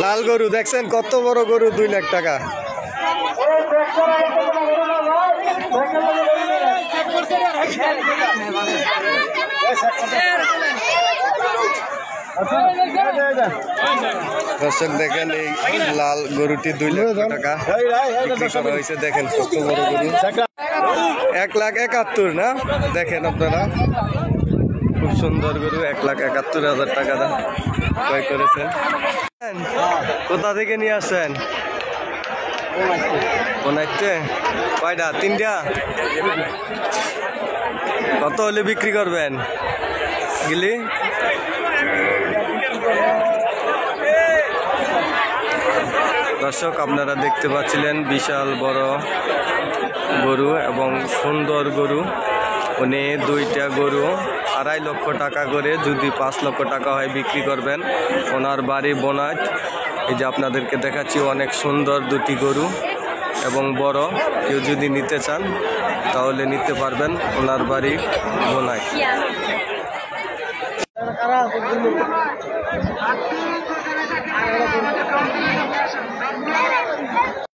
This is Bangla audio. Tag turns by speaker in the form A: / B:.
A: লাল গরু দেখছেন কত বড় গরু, 2 লাখ টাকা। দর্শক দেখেন এই লাল গরুটি 2 লাখ টাকা বিক্রি করা হয়েছে। দেখেন কত বড় গরু, 1,71,000 না? দেখেন আপনারা খুব সুন্দর গরু, 1,71,000 টাকা দাম ক্রয় করেছেন। কোথা থেকে নিয়ে আসছেন? কয়টা? 3টা। কত হলে বিক্রি করবেন গিলি? দর্শক আপনারা দেখতে পাচ্ছিলেন বিশাল বড় গরু এবং সুন্দর গরু। উনি 2টা গরু 2.5 লক্ষ টাকা করে, যদি 5 লক্ষ টাকা হয় বিক্রি করবেন। ওনার বাড়ি বোনাট। এই যে আপনাদেরকে দেখাচ্ছি, অনেক সুন্দর 2টি গরু এবং বড়। কেউ যদি নিতে চান তাহলে নিতে পারবেন। ওনার বাড়ি বোনাট।